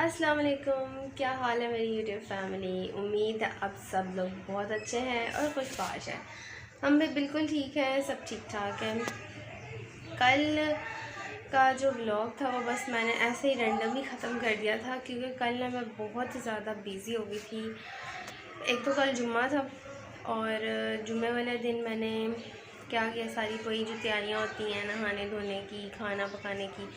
अस्सलाम वालेकुम, क्या हाल है मेरी यूट्यूब फैमिली। उम्मीद है आप सब लोग बहुत अच्छे हैं और खुशबाश हैं। हम भी बिल्कुल ठीक है, सब ठीक ठाक है। कल का जो व्लॉग था वो बस मैंने ऐसे ही रैंडमली ख़त्म कर दिया था क्योंकि कल ना मैं बहुत ज़्यादा बिज़ी हो गई थी। एक तो कल जुम्मा था और जुम्मे वाले दिन मैंने क्या किया, सारी कोई जो तैयारियाँ होती हैं नहाने धोने की, खाना पकाने की,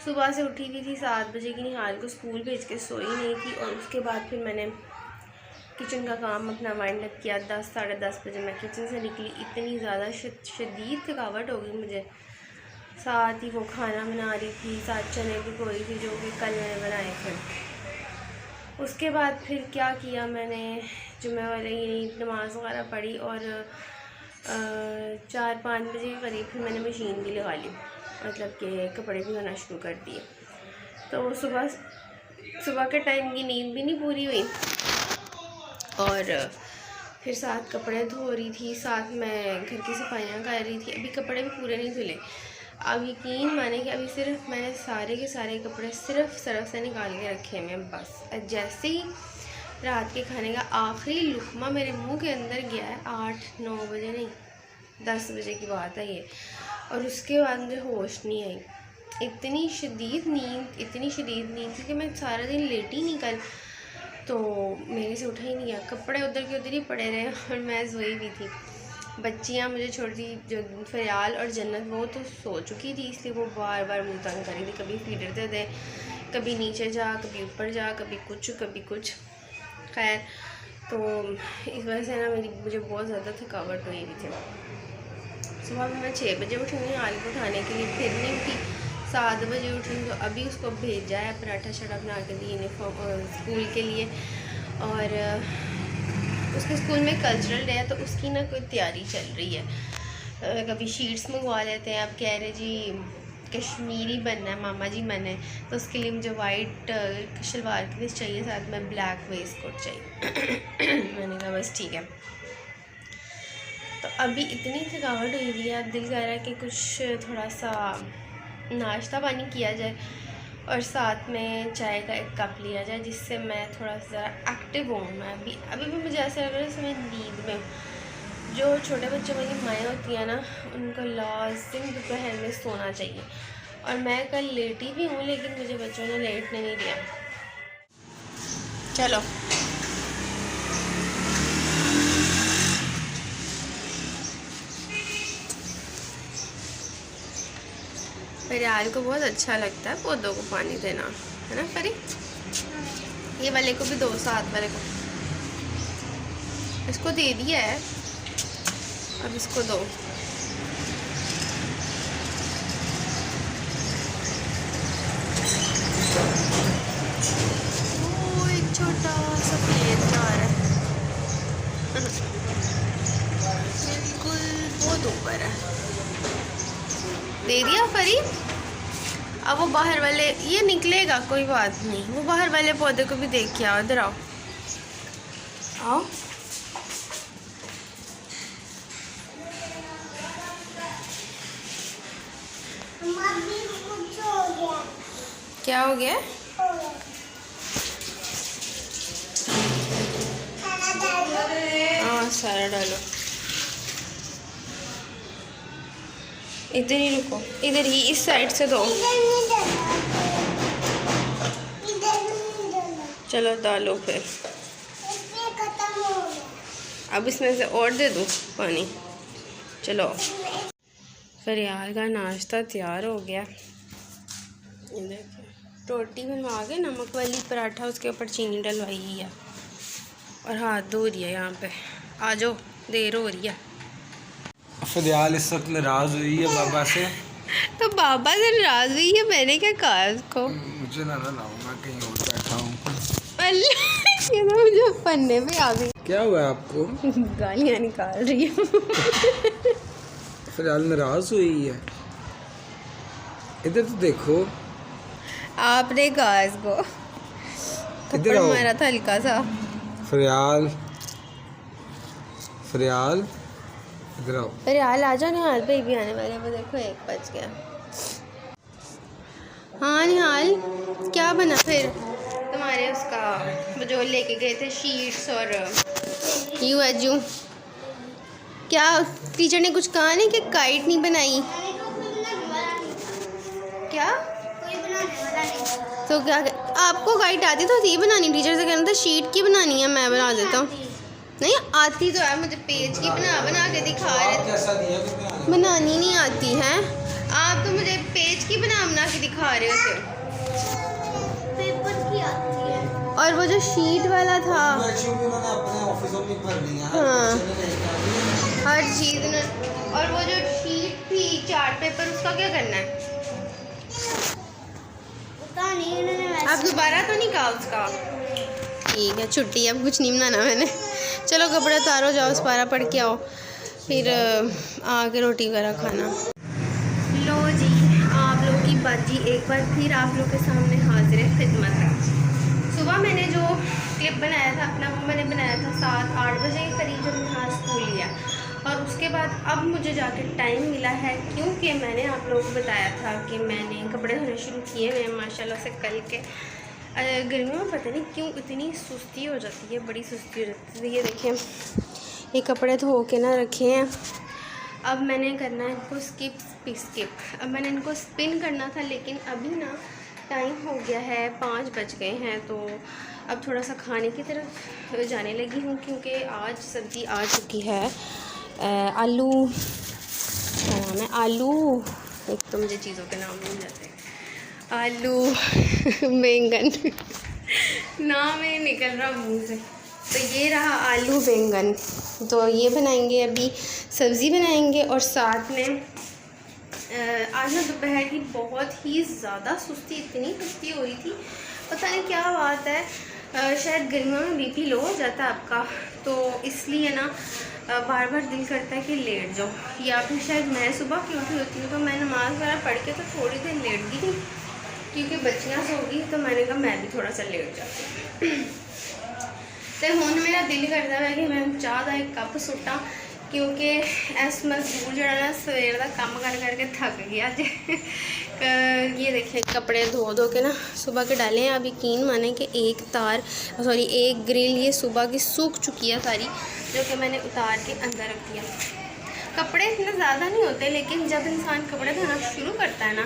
सुबह से उठी हुई थी 7 बजे की, निहाल को स्कूल भेज के सोई नहीं थी। और उसके बाद फिर मैंने किचन का काम अपना वाइंड अप किया। 10 साढ़े 10 बजे मैं किचन से निकली। इतनी ज़्यादा शदीद थकावट हो गई मुझे। साथ ही वो खाना बना रही थी, साथ चने भिगोई थी जो कि कल मैंने बनाए थे। उसके बाद फिर क्या किया, मैंने जुम्मे वाले नमाज़ वगैरह पढ़ी और 4-5 बजे के करीब फिर मैंने मशीन भी लगा ली, मतलब कि कपड़े भी धोना शुरू कर दिए। तो सुबह के टाइम की नींद भी नहीं पूरी हुई और फिर साथ कपड़े धो रही थी, साथ मैं घर की सफाइयाँ कर रही थी। अभी कपड़े भी पूरे नहीं धुले। अब यकीन माने कि अभी सिर्फ मैंने सारे के सारे कपड़े सिर्फ सरफ से निकाल के रखे हैं। बस जैसे ही रात के खाने का आखिरी लुकमा मेरे मुंह के अंदर गया है, 8-9 बजे नहीं 10 बजे की बात है ये, और उसके बाद मुझे होश नहीं आई। इतनी शदीद नींद थी कि मैं सारा दिन लेटी नहीं कल, तो मेरे से उठा ही नहीं गया। कपड़े उधर के उधर ही पड़े रहे और मैं सोई भी थी। बच्चियाँ मुझे छोटी, जो फरियाल और जन्नत, वो तो सो चुकी थी, इसलिए वो बार बार मुँह तंग करी थी। कभी फीडर दे दे, कभी नीचे जा, कभी ऊपर जा, कभी कुछ। खैर, तो इस वजह से ना मुझे बहुत ज़्यादा थकावट हुई थी। सुबह में मैं 6 बजे उठी हूँ आलू को उठाने के लिए, फिर नहीं उठी। 7 बजे उठी, तो अभी उसको भेजा है पराठा शराठा बना के दी यूनिफॉर्म स्कूल के लिए। और उसके स्कूल में कल्चरल डे है, तो उसकी ना कोई तैयारी चल रही है। कभी शीट्स मंगवा लेते हैं, अब कह रहे जी कश्मीरी बनना है, मामा जी बनना है, तो उसके लिए मुझे वाइट शलवार कमीज़ चाहिए, साथ में ब्लैक वेस्ट कोट चाहिए। मैंने कहा बस ठीक है। तो अभी इतनी थकावट हुई हुई है, अब दिल कर रहा है कि कुछ थोड़ा सा नाश्ता पानी किया जाए और साथ में चाय का एक कप लिया जाए, जिससे मैं थोड़ा सा एक्टिव हूँ। मैं अभी भी मुझे ऐसा लग रहा है जैसे मैं नींद में हूँ। जो छोटे बच्चों वाली माएँ होती हैं ना, उनको लाज़िम दोपहर में सोना चाहिए। और मैं कल लेटी भी हूँ, लेकिन मुझे बच्चों ने लेटने नहीं दिया। चलो फरियाल को बहुत अच्छा लगता है पौधों को पानी देना, है ना फरी? ये वाले को भी दो, साथ वाले को। इसको दे दिया है, अब इसको दो। ओ एक छोटा सा प्लेन जा रहा है। बिल्कुल बहुत ऊपर है। दे दिया फरी। अब वो बाहर वाले, ये निकलेगा कोई बात नहीं, वो बाहर वाले पौधे को भी देख के आओ। इधर आओ आओ। क्या हो गया? हाँ सारा डालो। इधर ही रुको, इधर ही, इस साइड से दो। चलो डालो फिर। अब इसमें से और दे दो पानी। चलो फरियाल का नाश्ता तैयार हो गया। ये देखिए, रोटी बनवा के नमक वाली पराठा, उसके ऊपर चीनी डलवाई है और हाथ धो रही है यहाँ पे। आ जाओ, देर हो रही है। फरियाल इस वक्त नाराज़ हुई है बाबा से। तो बाबा से नाराज़ हुई है, मैंने क्या कहा उसको? मुझे ना मैं कहीं और बैठा हूँ। ये तो मुझे पन्ने पे आ गई। क्या हुआ आपको? गालियाँ निकाल रही है। फरियाल नाराज़ हुई है, इधर तो देखो। आपने कहा इसको, थप्पड़ मारा था हल्का सा। फरियाल इधर आओ। फरियाल आ जाओ, निहाल भाई भी आने वाले हैं। वो देखो 1 बज गया। हाँ निहाल, क्या बना फिर? वो जो लेके गए थे शीट्स और यू अजू। क्या टीचर ने कुछ कहा नहीं कि काइट नहीं बनाई? क्या तो क्या आपको काइट आती तो थी बनानी? टीचर से कहना था शीट की बनानी है, मैं बना देता हूँ। नहीं आती तो है, मुझे पेज की बना के दिखा रहे। बनानी नहीं आती है आप तो मुझे पेज की बना के दिखा रहे होते। पेपर की आती है। और वो जो शीट वाला था हाँ हर चीज़ ने। और वो जो शीट थी चार्ट पेपर उसका क्या करना है? पता नहीं इन्होंने। अब दोबारा तो नहीं कहा उसका? ठीक है छुट्टी, अब कुछ नहीं बनाना मैंने। चलो कपड़े उतारो, जाओ सपारा पढ़ के आओ, फिर आके रोटी वगैरह खाना। लो जी आप लोग की बाजी एक बार फिर आप लोग के सामने हाजिर खिदमत है। सुबह मैंने जो क्लिप बनाया था अपना, वो मैंने बनाया था 7-8 बजे के करीब जब यहाँ स्कूल लिया। और उसके बाद अब मुझे जाके टाइम मिला है, क्योंकि मैंने आप लोगों को बताया था कि मैंने कपड़े धोने शुरू किए हुए माशाल्लाह से कल के। गर्मियों में पता नहीं क्यों इतनी सुस्ती हो जाती है, बड़ी सुस्ती हो जाती है। ये देखिए ये कपड़े धो के ना रखे हैं। अब मैंने करना है इनको स्किप। अब मैंने इनको स्पिन करना था, लेकिन अभी ना टाइम हो गया है, 5 बज गए हैं। तो अब थोड़ा सा खाने की तरफ जाने लगी हूँ, क्योंकि आज सब्ज़ी आ चुकी है। आलू है आलू, एक तो मुझे चीज़ों के नाम नहीं जाते। आलू बैंगन नाम ही निकल रहा मुँह से। तो ये रहा आलू बैंगन, तो ये बनाएंगे, अभी सब्ज़ी बनाएंगे। और साथ में आज ना दोपहर की बहुत ही ज़्यादा सुस्ती, इतनी सुस्ती हो रही थी, पता नहीं क्या बात है। शायद गर्मियों में बीपी लो हो जाता है आपका, तो इसलिए ना बार बार दिल करता है कि लेट जाओ। या फिर शायद मैं सुबह की उठी होती हूँ तो मैं नमाज़ वगैरह पढ़ के तो थोड़ी देर लेट गई थी, क्योंकि बच्चियाँ सो गई, तो मैंने कहा मैं भी थोड़ा सा लेट जाती हूँ। तो हुण मेरा दिल करता है कि मैं चाह का एक कप सुटा, क्योंकि इस मजदूर जरा ना सवेर का काम कर करके थक गया जे। ये देखिए कपड़े धो के ना सुबह के डाले हैं। अब यकीन माने कि एक ग्रिल ये सुबह की सूख चुकी है सारी, जो कि मैंने उतार के अंदर रख दिया। कपड़े इतने ज़्यादा नहीं होते, लेकिन जब इंसान कपड़े धोना शुरू करता है ना,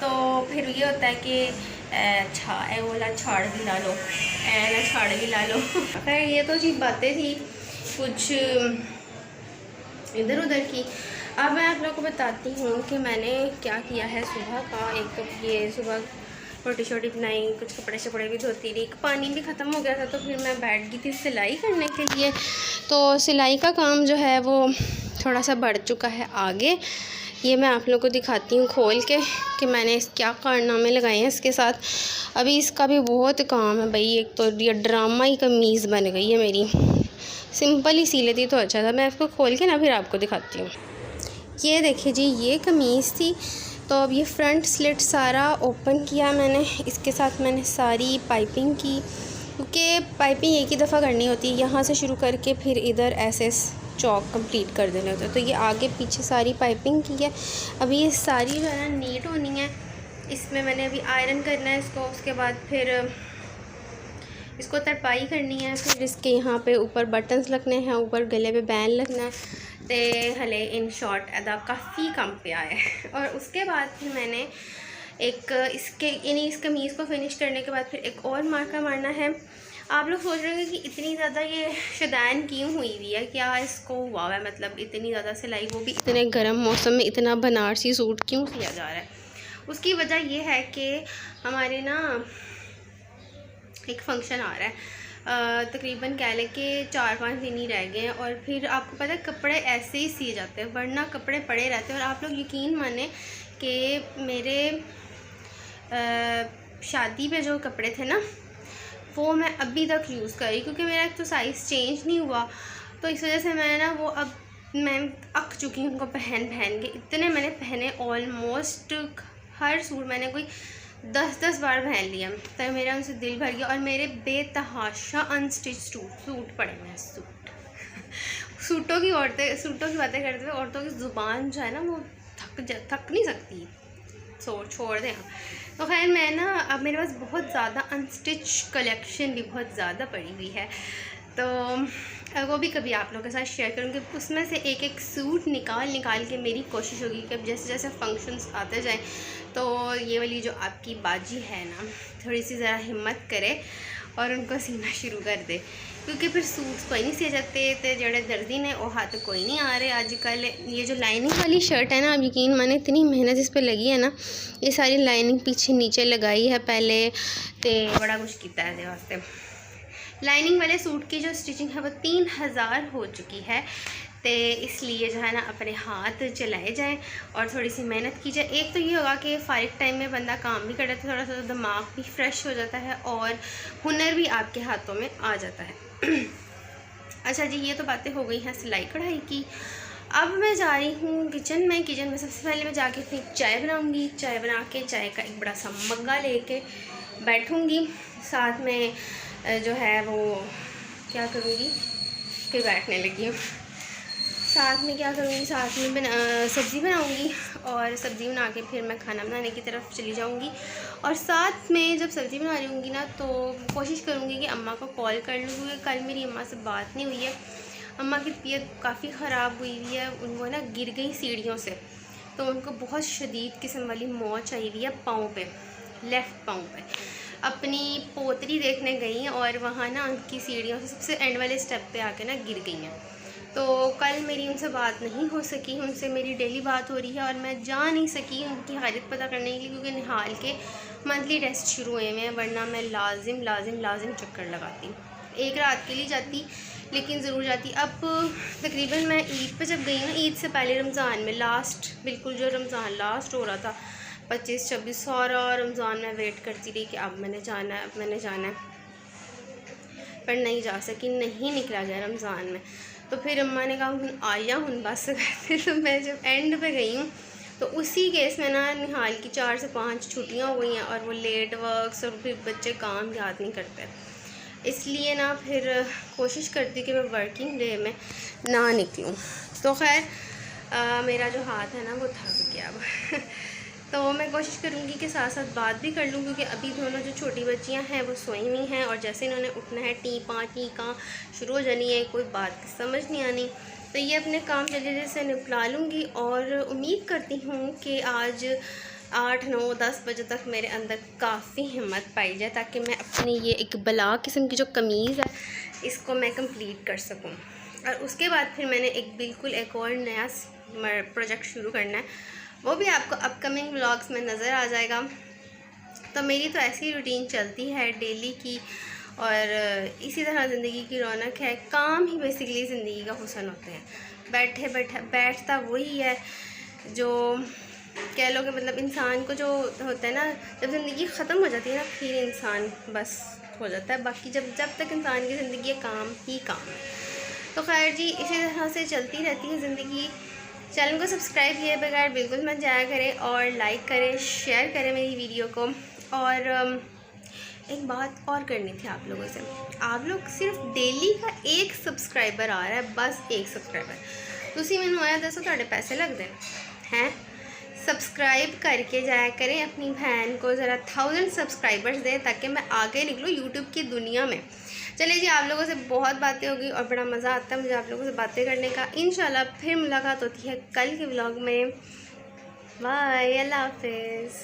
तो फिर ये होता है कि अच्छा वाला छाड़ भी ला लो, ऐला छाड़ भी ला लो। खैर ये तो जी बातें थी कुछ इधर उधर की। अब मैं आप लोगों को बताती हूँ कि मैंने क्या किया है सुबह का। एक तो ये सुबह रोटी शोटी बनाई, कुछ कपड़े शपड़े भी धोती रही, पानी भी ख़त्म हो गया था, तो फिर मैं बैठ गई थी सिलाई करने के लिए। तो सिलाई का काम जो है वो थोड़ा सा बढ़ चुका है आगे। ये मैं आप लोगों को दिखाती हूँ खोल के कि मैंने क्या कारनामे लगाए हैं इसके साथ। अभी इसका भी बहुत काम है भाई। एक तो ये ड्रामा ही कमीज़ बन गई है मेरी, सिंपल ही सी लेती तो अच्छा था। मैं इसको खोल के ना फिर आपको दिखाती हूँ। ये देखिए जी ये कमीज़ थी, तो अब ये फ्रंट स्लिट सारा ओपन किया मैंने। इसके साथ मैंने सारी पाइपिंग की, क्योंकि पाइपिंग एक ही दफ़ा करनी होती है, यहाँ से शुरू करके फिर इधर ऐसे चौक कंप्लीट कर देने होते हैं। तो ये आगे पीछे सारी पाइपिंग की है। अभी ये सारी जो है ना नीट होनी है। इसमें मैंने अभी आयरन करना है इसको, उसके बाद फिर इसको तरपाई करनी है, फिर इसके यहाँ पे ऊपर बटन्स लगने हैं, ऊपर गले पे बैन लगना है। तो हले इन शॉर्ट अदा काफ़ी कम पे आया है। और उसके बाद फिर मैंने इस कमीज़ को फिनिश करने के बाद फिर एक और मार्का मारना है। आप लोग सोच रहे हैं कि इतनी ज़्यादा ये शदैन क्यों हुई हुई है, क्या इसको हुआ है, मतलब इतनी ज़्यादा सिलाई, वो भी इतने गर्म मौसम में इतना बनारसी सूट क्यों सिया जा रहा है। उसकी वजह ये है कि हमारे ना एक फ़ंक्शन आ रहा है, तकरीबन कह लें कि 4-5 दिन ही रह गए हैं। और फिर आपको पता है कपड़े ऐसे ही सिए जाते हैं, वरना कपड़े पड़े रहते हैं। और आप लोग यकीन माने कि मेरे शादी पे जो कपड़े थे ना, वो मैं अभी तक यूज़ करी, क्योंकि मेरा एक तो साइज़ चेंज नहीं हुआ, तो इस वजह से मैं ना वो अब मैं अक चुकी हूँ उनको पहन के। इतने मैंने पहने, ऑलमोस्ट हर सूट मैंने कोई 10 बार पहन लिया, तो मेरा उनसे दिल भर गया। और मेरे बेतहाशा अनस्टिच सूट पड़े हैं। सूटों की बातें करते हुए औरतों की ज़ुबान जो है ना वो थक नहीं सकती, छोड़ दें। तो तो खैर मैं ना, अब मेरे पास बहुत ज़्यादा अनस्टिच कलेक्शन भी बहुत ज़्यादा पड़ी हुई है, तो वो भी कभी आप लोगों के साथ शेयर करूँगी। उसमें से एक एक सूट निकाल के मेरी कोशिश होगी कि अब जैसे जैसे फंक्शंस आते जाएं तो ये वाली जो आपकी बाजी है ना, थोड़ी सी ज़रा हिम्मत करे और उनको सीना शुरू कर दे, क्योंकि फिर सूट्स कोई नहीं सिए जाते तो जड़े दर्दी ने वो हाथ कोई नहीं आ रहे आजकल। ये जो लाइनिंग वाली शर्ट है ना, अब यकीन माने इतनी मेहनत इस पर लगी है ना, ये सारी लाइनिंग पीछे नीचे लगाई है पहले, तो बड़ा कुछ किया है वास्ते। लाइनिंग वाले सूट की जो स्टिचिंग है वो 3000 हो चुकी है, तो इसलिए जो है ना अपने हाथ चलाए जाएं और थोड़ी सी मेहनत की जाए। एक तो ये होगा कि फ़ारिग टाइम में बंदा काम भी करता है, थोड़ा सा दिमाग भी फ्रेश हो जाता है और हुनर भी आपके हाथों में आ जाता है। अच्छा जी, ये तो बातें हो गई हैं सिलाई कढ़ाई की। अब मैं जा रही हूँ किचन में। सबसे पहले मैं जाके अपनी चाय बनाऊँगी। चाय बना के चाय का एक बड़ा सा मग्गा लेके बैठूँगी। साथ में जो है वो क्या करूँगी कि बैठने लगी हूँ। साथ में क्या करूँगी, साथ में सब्ज़ी बनाऊँगी और सब्ज़ी बना के फिर मैं खाना बनाने की तरफ चली जाऊँगी। और साथ में जब सब्ज़ी बना रही होंगी ना, तो कोशिश करूँगी कि अम्मा को कॉल कर लूँ, क्योंकि कल मेरी अम्मा से बात नहीं हुई है। अम्मा की तबीयत काफ़ी ख़राब हुई हुई है, उनको ना गिर गई सीढ़ियों से, तो उनको बहुत शदीद किस्म वाली मोच आई हुई है पाँव पे, लेफ़्ट पाँव पे। अपनी पोतरी देखने गई और वहाँ ना उनकी सीढ़ियों से सबसे एंड वाले स्टेप पे आके ना गिर गई हैं। तो कल मेरी उनसे बात नहीं हो सकी। उनसे मेरी डेली बात हो रही है और मैं जा नहीं सकी उनकी हालत पता करने के लिए, क्योंकि निहाल के मंथली टेस्ट शुरू हुए हैं, वरना मैं लाजिम चक्कर लगाती। एक रात के लिए जाती, लेकिन ज़रूर जाती। अब तकरीबन मैं ईद पे जब गई ना, ईद से पहले रमज़ान में लास्ट, बिल्कुल जो रमज़ान लास्ट हो रहा था 25-26 सारा रमज़ान में वेट करती रही कि अब मैंने जाना है, पर नहीं जा सकी, नहीं निकला गया रमज़ान में। तो फिर अम्मा ने कहा हूँ आया हूँ बस करते। तो मैं जब एंड पे गई हूँ तो उसी केस में ना निहाल की 4 से 5 छुट्टियाँ हो गई हैं और वो लेट वर्क्स और फिर बच्चे काम याद नहीं करते, इसलिए ना फिर कोशिश करती कि मैं वर्किंग डे में ना निकलूँ। तो खैर मेरा जो हाथ है ना वो थक गया अब। तो मैं कोशिश करूँगी कि साथ साथ बात भी कर लूँ, क्योंकि अभी दोनों जो छोटी बच्चियाँ हैं वो सोई हुई हैं और जैसे इन्होंने उठना है टी का शुरू हो जानी है, कोई बात की समझ नहीं आनी। तो ये अपने काम जल्दी से निपटा लूँगी और उम्मीद करती हूँ कि आज 8, 9, 10 बजे तक मेरे अंदर काफ़ी हिम्मत पाई जाए, ताकि मैं अपनी ये एक बला किस्म की जो कमीज़ है इसको मैं कंप्लीट कर सकूँ। और उसके बाद फिर मैंने एक और नया प्रोजेक्ट शुरू करना है, वो भी आपको अपकमिंग व्लॉग्स में नज़र आ जाएगा। तो मेरी तो ऐसी रूटीन चलती है डेली की, और इसी तरह ज़िंदगी की रौनक है। काम ही बेसिकली ज़िंदगी का हुस्न होते हैं। बैठता वही है जो कह लो कि मतलब इंसान को जो होता है ना, जब ज़िंदगी ख़त्म हो जाती है ना, फिर इंसान बस हो जाता है। बाकी जब तक इंसान की ज़िंदगी है, काम ही काम है। तो खैर जी, इसी तरह से चलती रहती है ज़िंदगी। चैनल को सब्सक्राइब किए बगैर बिल्कुल मत जाया करें, और लाइक करें, शेयर करें मेरी वीडियो को। और एक बात और करनी थी आप लोगों से। आप लोग सिर्फ डेली का 1 सब्सक्राइबर आ रहा है, बस 1 सब्सक्राइबर। तुसी मैंने आया दसो ਤੁਹਾਡੇ पैसे लगते हैं। सब्सक्राइब करके जाया करें, अपनी बहन को ज़रा 1000 सब्सक्राइबर्स दें, ताकि मैं आगे निकलूँ यूट्यूब की दुनिया में। चलिए जी, आप लोगों से बहुत बातें होगी और बड़ा मज़ा आता है मुझे आप लोगों से बातें करने का। इंशाल्लाह फिर मुलाकात होती है कल के व्लॉग में। बाय, अल्लाह हाफिज़।